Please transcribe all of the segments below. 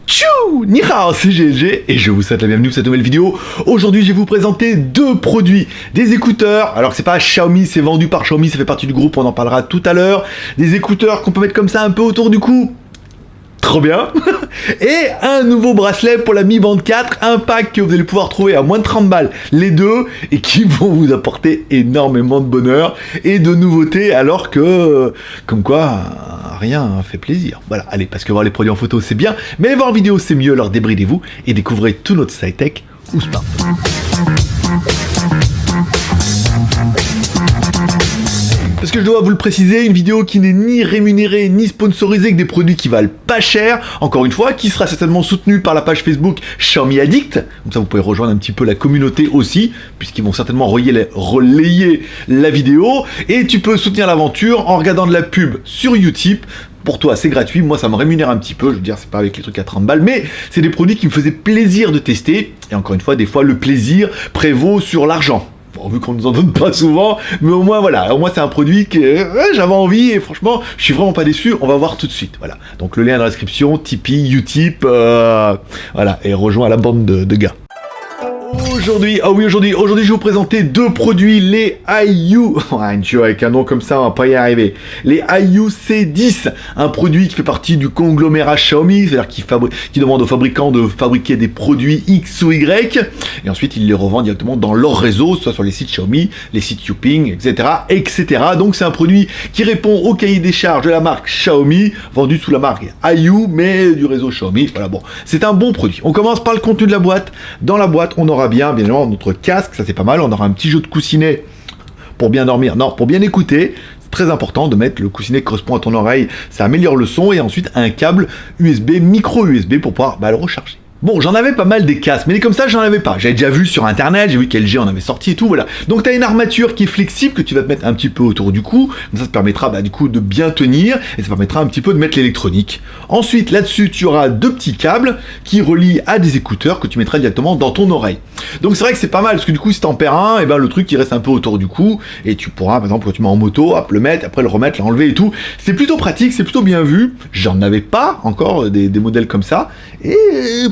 Tchou, ni hao, c'est GLG et je vous souhaite la bienvenue pour cette nouvelle vidéo. Aujourd'hui, je vais vous présenter deux produits. Des écouteurs, alors que c'est pas Xiaomi, c'est vendu par Xiaomi, ça fait partie du groupe, on en parlera tout à l'heure. Des écouteurs qu'on peut mettre comme ça un peu autour du cou. Trop bien. Et un nouveau bracelet pour la Mi Band 4, un pack que vous allez pouvoir trouver à moins de 30 balles les deux et qui vont vous apporter énormément de bonheur et de nouveautés alors que, comme quoi, rien fait plaisir. Voilà, allez, parce que voir les produits en photo c'est bien, mais les voir en vidéo c'est mieux, alors débridez-vous et découvrez tout notre sci-tech ou smartphone. Parce que je dois vous le préciser, une vidéo qui n'est ni rémunérée ni sponsorisée, que des produits qui valent pas cher, encore une fois, qui sera certainement soutenue par la page Facebook Xiaomi Addict, comme ça vous pouvez rejoindre un petit peu la communauté aussi, puisqu'ils vont certainement relayer la vidéo, et tu peux soutenir l'aventure en regardant de la pub sur Utip. Pour toi c'est gratuit, moi ça me rémunère un petit peu, je veux dire c'est pas avec les trucs à 30 balles, mais c'est des produits qui me faisaient plaisir de tester, et encore une fois, des fois le plaisir prévaut sur l'argent. Bon, vu qu'on nous en donne pas souvent, mais au moins voilà, au moins c'est un produit que j'avais envie et franchement, je suis vraiment pas déçu. On va voir tout de suite. Voilà. Donc le lien dans la description, Tipeee, Utip, voilà, et rejoins la bande de gars. Aujourd'hui, aujourd'hui, je vais vous présenter deux produits, les IU, avec un nom comme ça, on va pas y arriver, les IU C10, un produit qui fait partie du conglomérat Xiaomi, c'est-à-dire qui demande aux fabricants de fabriquer des produits X ou Y, et ensuite ils les revendent directement dans leur réseau, soit sur les sites Xiaomi, les sites Youping, etc., etc. Donc c'est un produit qui répond au cahier des charges de la marque Xiaomi, vendu sous la marque IU, mais du réseau Xiaomi, voilà, bon, c'est un bon produit. On commence par le contenu de la boîte. Dans la boîte, on aura bien évidemment notre casque, ça c'est pas mal, on aura un petit jeu de coussinet pour bien dormir, non, pour bien écouter, c'est très important de mettre le coussinet qui correspond à ton oreille, ça améliore le son, et ensuite un câble USB, micro USB pour pouvoir le recharger. Bon, j'en avais pas mal des casques, mais comme ça, j'en avais pas. J'avais déjà vu sur internet, j'ai vu qu'LG en avait sorti et tout, voilà. Donc t'as une armature qui est flexible, que tu vas te mettre un petit peu autour du cou, donc ça te permettra du coup de bien tenir, et ça permettra un petit peu de mettre l'électronique. Ensuite, là-dessus, tu auras deux petits câbles qui relient à des écouteurs que tu mettras directement dans ton oreille. Donc c'est vrai que c'est pas mal, parce que du coup, si t'en perds un, et le truc qui reste un peu autour du cou, et tu pourras, par exemple, quand tu mets en moto, hop, le mettre, après le remettre, l'enlever et tout. C'est plutôt pratique, c'est plutôt bien vu. J'en avais pas encore des modèles comme ça, et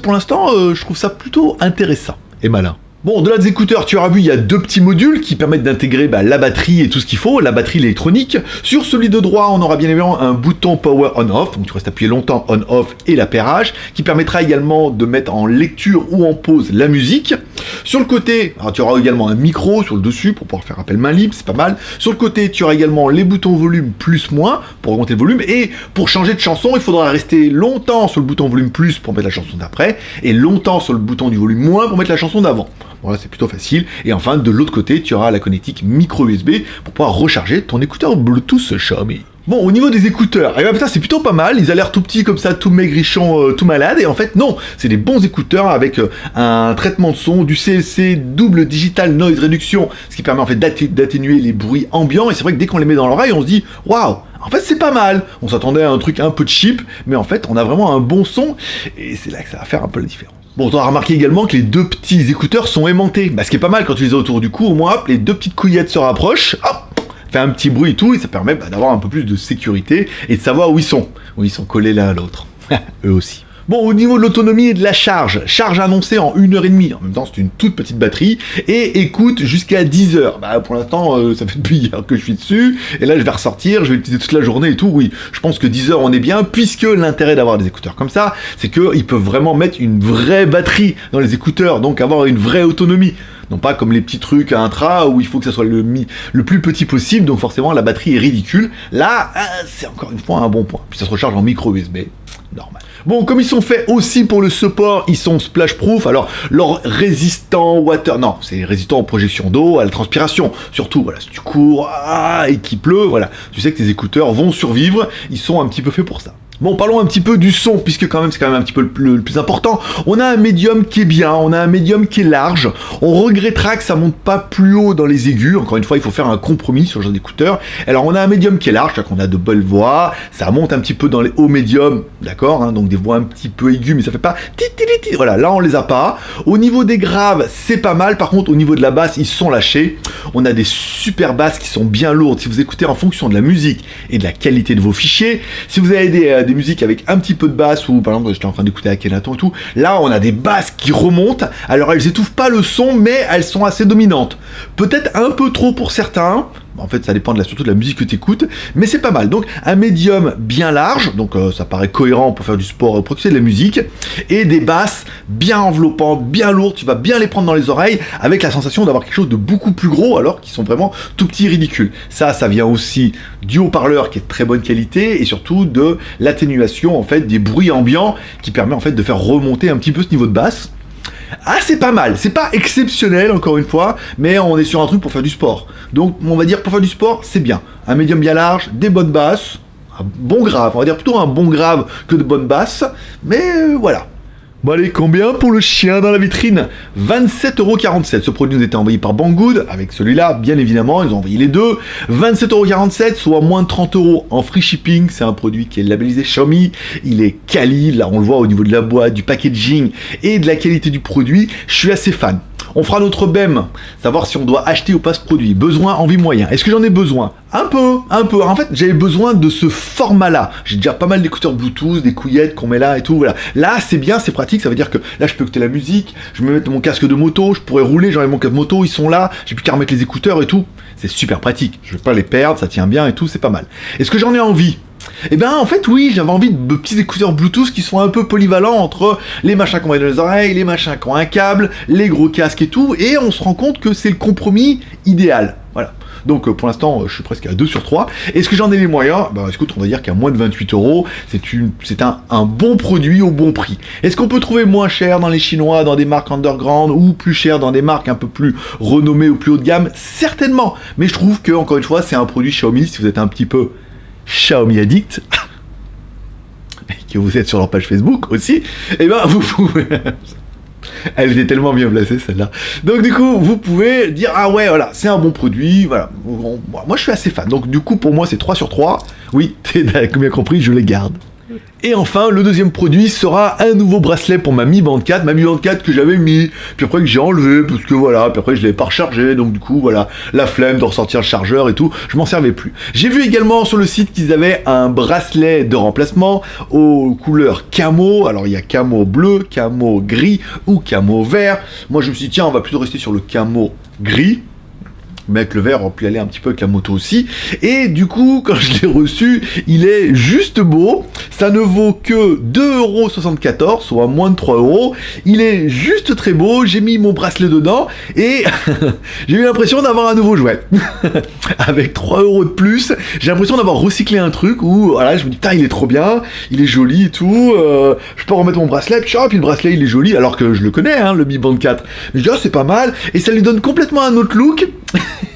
pour l'instant, je trouve ça plutôt intéressant et malin. Bon, de là des écouteurs, tu auras vu, il y a deux petits modules qui permettent d'intégrer la batterie et tout ce qu'il faut, la batterie électronique. Sur celui de droit, on aura bien évidemment un bouton Power On-Off, donc tu restes appuyé longtemps On-Off et l'appairage, qui permettra également de mettre en lecture ou en pause la musique. Sur le côté, alors, tu auras également un micro sur le dessus pour pouvoir faire appel main libre, c'est pas mal. Sur le côté, tu auras également les boutons volume plus-moins pour augmenter le volume, et pour changer de chanson, il faudra rester longtemps sur le bouton volume plus pour mettre la chanson d'après, et longtemps sur le bouton du volume moins pour mettre la chanson d'avant. Voilà, c'est plutôt facile. Et enfin, de l'autre côté, tu auras la connectique micro USB pour pouvoir recharger ton écouteur Bluetooth Xiaomi. Bon, au niveau des écouteurs, ça c'est plutôt pas mal, ils ont l'air tout petits comme ça, tout maigrichons, tout malades, et en fait non, c'est des bons écouteurs avec un traitement de son, du CLC, double digital noise reduction, ce qui permet en fait d'atténuer les bruits ambiants, et c'est vrai que dès qu'on les met dans l'oreille, on se dit « Waouh !» En fait, c'est pas mal. On s'attendait à un truc un peu cheap, mais en fait, on a vraiment un bon son, et c'est là que ça va faire un peu la différence. Bon, tu auras remarqué également que les deux petits écouteurs sont aimantés. Ce qui est pas mal quand tu les as autour du cou, au moins, hop, les deux petites couillettes se rapprochent, hop, fait un petit bruit et tout, et ça permet d'avoir un peu plus de sécurité et de savoir où ils sont collés l'un à l'autre. Eux aussi. Bon, au niveau de l'autonomie et de la charge annoncée en 1h30, en même temps c'est une toute petite batterie, et écoute jusqu'à 10 heures. Pour l'instant, ça fait depuis hier que je suis dessus, et là je vais ressortir, je vais l'utiliser toute la journée et tout, oui. Je pense que 10 heures on est bien, puisque l'intérêt d'avoir des écouteurs comme ça, c'est qu'ils peuvent vraiment mettre une vraie batterie dans les écouteurs, donc avoir une vraie autonomie. Non pas comme les petits trucs à intra où il faut que ça soit le plus petit possible, donc forcément la batterie est ridicule. Là, c'est encore une fois un bon point. Puis ça se recharge en micro USB, normal. Bon, comme ils sont faits aussi pour le support, ils sont splash proof, alors leur résistant water, non, c'est résistant aux projections d'eau, à la transpiration, surtout, voilà, si tu cours et qu'il pleut, voilà, tu sais que tes écouteurs vont survivre, ils sont un petit peu faits pour ça. Bon, parlons un petit peu du son, puisque c'est quand même un petit peu le plus important. On a un médium qui est bien, on a un médium qui est large. On regrettera que ça monte pas plus haut dans les aigus. Encore une fois, il faut faire un compromis sur ce genre d'écouteurs. Alors, on a un médium qui est large, c'est-à-dire qu'on a de belles voix. Ça monte un petit peu dans les hauts médiums, d'accord, hein, donc des voix un petit peu aiguës, mais ça fait pas... Voilà, là, on les a pas. Au niveau des graves, c'est pas mal. Par contre, au niveau de la basse, ils sont lâchés. On a des super basses qui sont bien lourdes. Si vous écoutez en fonction de la musique et de la qualité de vos fichiers, si vous avez des musiques avec un petit peu de basse, ou par exemple j'étais en train d'écouter Akhenaton et tout, là on a des basses qui remontent, alors elles étouffent pas le son, mais elles sont assez dominantes. Peut-être un peu trop pour certains, en fait ça dépend surtout de la musique que tu écoutes, mais c'est pas mal. Donc un médium bien large, donc ça paraît cohérent pour faire du sport, pour écouter de la musique, et des basses bien enveloppantes, bien lourdes, tu vas bien les prendre dans les oreilles, avec la sensation d'avoir quelque chose de beaucoup plus gros, alors qu'ils sont vraiment tout petits et ridicules. Ça vient aussi du haut-parleur qui est de très bonne qualité, et surtout de l'atténuation en fait des bruits ambiants, qui permet en fait de faire remonter un petit peu ce niveau de basse. Ah, c'est pas mal, c'est pas exceptionnel encore une fois, mais on est sur un truc pour faire du sport. Donc on va dire pour faire du sport, c'est bien. Un médium bien large, des bonnes basses, un bon grave, on va dire plutôt un bon grave que de bonnes basses, mais voilà. Bon allez, combien pour le chien dans la vitrine? 27,47€. Ce produit nous était envoyé par Banggood, avec celui-là, bien évidemment, ils ont envoyé les deux. 27,47€, soit moins de 30€ en free shipping. C'est un produit qui est labellisé Xiaomi. Il est quali, là on le voit au niveau de la boîte, du packaging et de la qualité du produit. Je suis assez fan. On fera notre BEM, savoir si on doit acheter ou pas ce produit. Besoin, envie, moyen. Est-ce que j'en ai besoin? Un peu. En fait, j'avais besoin de ce format-là. J'ai déjà pas mal d'écouteurs Bluetooth, des couillettes qu'on met là et tout, voilà. Là, c'est bien, c'est pratique, ça veut dire que là, je peux écouter la musique, je me mets mon casque de moto, je pourrais rouler, j'enlève mon casque de moto, ils sont là, j'ai plus qu'à remettre les écouteurs et tout. C'est super pratique. Je vais pas les perdre, ça tient bien et tout, c'est pas mal. Est-ce que j'en ai envie? Eh ben en fait oui, j'avais envie de petits écouteurs Bluetooth qui sont un peu polyvalents entre les machins qu'on met dans les oreilles, les machins qui ont un câble, les gros casques et tout, et on se rend compte que c'est le compromis idéal. Voilà. Donc pour l'instant, je suis presque à 2 sur 3. Est-ce que j'en ai les moyens? Bah écoute, on va dire qu'à moins de 28€, c'est un bon produit au bon prix. Est-ce qu'on peut trouver moins cher dans les Chinois, dans des marques underground, ou plus cher dans des marques un peu plus renommées ou plus haut de gamme? Certainement. Mais je trouve que, encore une fois, c'est un produit Xiaomi, si vous êtes un petit peu Xiaomi addict, et que vous êtes sur leur page Facebook aussi, et ben vous pouvez... Elle était tellement bien placée celle-là. Donc du coup, vous pouvez dire ah ouais voilà, c'est un bon produit, voilà. Bon, moi je suis assez fan. Donc du coup pour moi c'est 3 sur 3. Oui, t'as bien compris, je les garde. Et enfin, le deuxième produit sera un nouveau bracelet pour ma Mi Band 4, que j'avais mis, puis après que j'ai enlevé, parce que voilà, puis après je l'avais pas rechargé, donc du coup voilà, la flemme de ressortir le chargeur et tout, je m'en servais plus. J'ai vu également sur le site qu'ils avaient un bracelet de remplacement aux couleurs camo, alors il y a camo bleu, camo gris ou camo vert. Moi je me suis dit tiens, on va plutôt rester sur le camo gris. Mais avec le vert, on peut y aller un petit peu avec la moto aussi. Et du coup, quand je l'ai reçu, il est juste beau. Ça ne vaut que 2,74€, soit moins de 3€. Il est juste très beau. J'ai mis mon bracelet dedans et j'ai eu l'impression d'avoir un nouveau jouet. Avec 3€ de plus, j'ai l'impression d'avoir recyclé un truc où, voilà, je me dis, putain, il est trop bien, il est joli et tout. Je peux remettre mon bracelet, puis le bracelet, il est joli, alors que je le connais, hein, le Mi Band 4. Mais je dis, ah, c'est pas mal. Et ça lui donne complètement un autre look.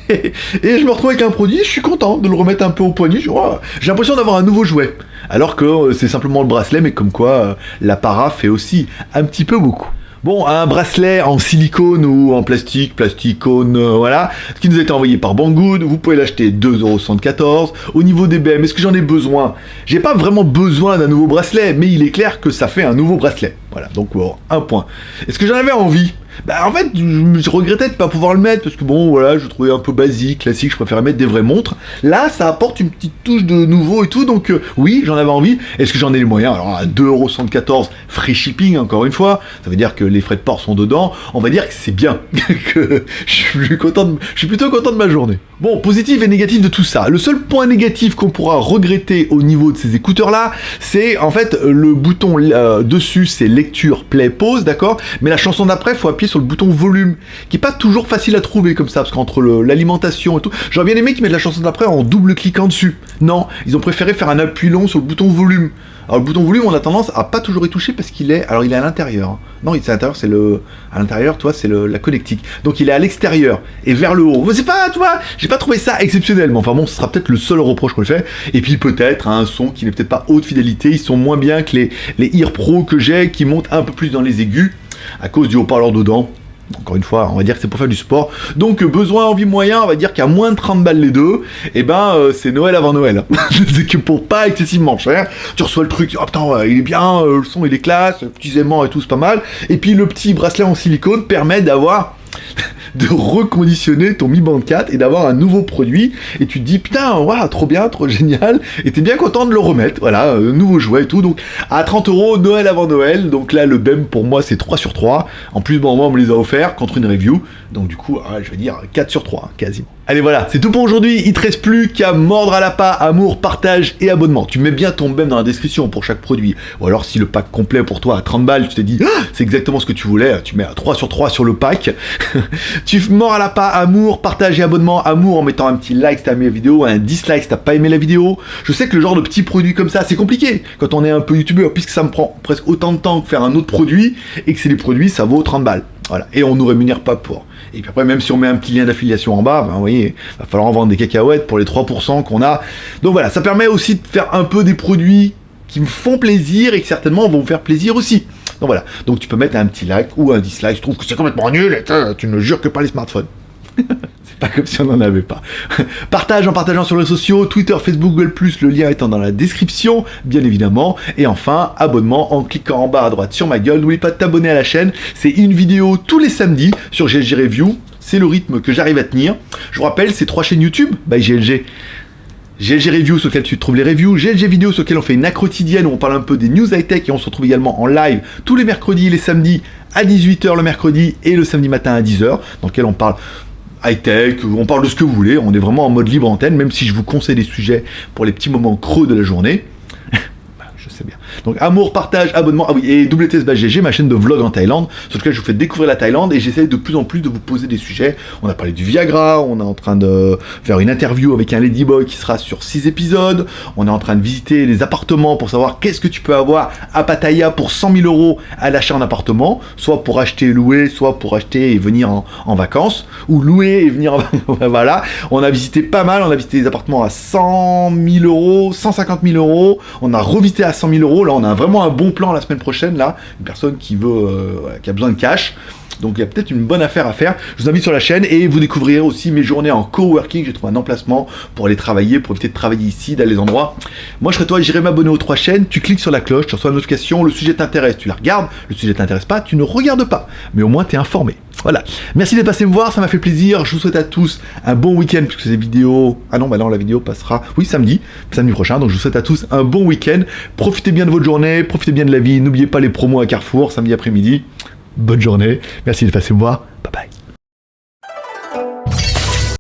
Et je me retrouve avec un produit, je suis content de le remettre un peu au poignet, j'ai l'impression d'avoir un nouveau jouet. Alors que c'est simplement le bracelet, mais comme quoi la para fait aussi un petit peu beaucoup. Bon, un bracelet en silicone ou en plasticone, voilà, qui nous a été envoyé par Banggood, vous pouvez l'acheter 2,74€. Au niveau des BM, est-ce que j'en ai besoin? J'ai pas vraiment besoin d'un nouveau bracelet, mais il est clair que ça fait un nouveau bracelet. Voilà, donc un point. Est-ce que j'en avais envie? Bah en fait, je regrettais de pas pouvoir le mettre, parce que bon, voilà, je trouvais un peu basique, classique, je préférais mettre des vraies montres. Là, ça apporte une petite touche de nouveau et tout, donc oui, j'en avais envie. Est-ce que j'en ai les moyens? Alors à 2,74€, free shipping, encore une fois, ça veut dire que les frais de port sont dedans, on va dire que c'est bien, que je suis plutôt content de ma journée. Bon, positif et négatif de tout ça. Le seul point négatif qu'on pourra regretter au niveau de ces écouteurs-là, c'est en fait le bouton dessus, c'est lecture, play, pause, d'accord? Mais la chanson d'après, faut appuyer sur le bouton volume, qui est pas toujours facile à trouver comme ça, parce qu'entre l'alimentation et tout, j'aurais bien aimé qu'ils mettent la chanson d'après en double cliquant dessus. Non, ils ont préféré faire un appui long sur le bouton volume. Alors le bouton volume, on a tendance à pas toujours y toucher parce qu'il est, alors il est à l'intérieur. Hein. Non, il est à l'intérieur, à l'intérieur, toi, c'est la connectique. Donc il est à l'extérieur et vers le haut. C'est pas, tu vois, j'ai pas trouvé ça exceptionnel, mais enfin bon, ce sera peut-être le seul reproche qu'on lui fait. Et puis peut-être un son qui n'est peut-être pas haute fidélité, ils sont moins bien que les Ear Pro que j'ai, qui montent un peu plus dans les aigus à cause du haut-parleur dedans. Encore une fois, on va dire que c'est pour faire du sport. Donc besoin, envie, moyen, on va dire qu'à moins de 30 balles les deux, et ben c'est Noël avant Noël. C'est que pour pas excessivement cher, tu reçois le truc, oh putain, ouais, il est bien, le son il est classe, petits aimants et tout, c'est pas mal. Et puis le petit bracelet en silicone permet d'avoir de reconditionner ton Mi Band 4 et d'avoir un nouveau produit, et tu te dis putain, waouh, trop bien, trop génial, et t'es bien content de le remettre, voilà, nouveau jouet et tout. Donc à 30 €, Noël avant Noël, donc là le BEM pour moi c'est 3 sur 3, en plus bon, moi on me les a offerts contre une review, donc du coup je vais dire 4 sur 3, quasiment. Allez voilà, c'est tout pour aujourd'hui, il te reste plus qu'à mordre à l'appât, amour, partage et abonnement. Tu mets bien ton BEM dans la description pour chaque produit, ou alors si le pack complet pour toi à 30 balles, tu t'es dit c'est exactement ce que tu voulais, tu mets 3 sur 3 sur le pack. Tu mords à l'appât, amour, partage et abonnement. Amour en mettant un petit like si t'as aimé la vidéo, un dislike si t'as pas aimé la vidéo. Je sais que le genre de petits produits comme ça, c'est compliqué quand on est un peu youtubeur, puisque ça me prend presque autant de temps que faire un autre produit, et que c'est des produits, ça vaut 30 balles. Voilà, et on nous rémunère pas pour. Et puis après, même si on met un petit lien d'affiliation en bas, ben, vous voyez, va falloir en vendre des cacahuètes pour les 3% qu'on a. Donc voilà, ça permet aussi de faire un peu des produits qui me font plaisir et qui certainement vont vous faire plaisir aussi. Donc voilà, donc tu peux mettre un petit like ou un dislike, je trouve que c'est complètement nul, et tu ne jures que par les smartphones. C'est pas comme si on n'en avait pas. Partage en partageant sur les réseaux sociaux, Twitter, Facebook, Google+, le lien étant dans la description, bien évidemment. Et enfin, abonnement en cliquant en bas à droite sur ma gueule. N'oublie pas de t'abonner à la chaîne, c'est une vidéo tous les samedis sur GLG Review. C'est le rythme que j'arrive à tenir. Je vous rappelle, c'est 3 chaînes YouTube, by GLG. GLG Review sur lequel tu trouves les reviews, GLG Vidéo sur lequel on fait une accro quotidienne où on parle un peu des news high-tech, et on se retrouve également en live tous les mercredis et les samedis à 18 h le mercredi et le samedi matin à 10 h, dans lequel on parle high-tech, on parle de ce que vous voulez, on est vraiment en mode libre antenne, même si je vous conseille des sujets pour les petits moments creux de la journée. Je sais bien. Donc amour, partage, abonnement, ah oui, et WTS/GG, ma chaîne de vlog en Thaïlande, sur laquelle je vous fais découvrir la Thaïlande, et j'essaie de plus en plus de vous poser des sujets. On a parlé du Viagra, on est en train de faire une interview avec un ladyboy qui sera sur 6 épisodes, on est en train de visiter les appartements pour savoir qu'est-ce que tu peux avoir à Pattaya pour 100 000 € à l'achat d'un appartement, soit pour acheter et louer, soit pour acheter et venir en vacances, ou louer et venir en vacances. Voilà, on a visité pas mal, on a visité des appartements à 100 000 €, 150 000 €, on a revisité à 100 000 €, là on a vraiment un bon plan la semaine prochaine, là, une personne qui veut, qui a besoin de cash, donc il y a peut-être une bonne affaire à faire. Je vous invite sur la chaîne, et vous découvrirez aussi mes journées en coworking. J'ai trouvé un emplacement pour aller travailler, pour éviter de travailler ici, d'aller des endroits. Moi je serai toi, j'irai m'abonner aux 3 chaînes, tu cliques sur la cloche, tu reçois une notification, le sujet t'intéresse, tu la regardes, le sujet t'intéresse pas, tu ne regardes pas, mais au moins tu es informé. Voilà, merci d'être passé me voir, ça m'a fait plaisir. Je vous souhaite à tous un bon week-end, puisque ces vidéos... Ah non, bah non, la vidéo passera, oui, samedi prochain. Donc je vous souhaite à tous un bon week-end. Profitez bien de votre journée, profitez bien de la vie. N'oubliez pas les promos à Carrefour, samedi après-midi. Bonne journée, merci d'être passé me voir.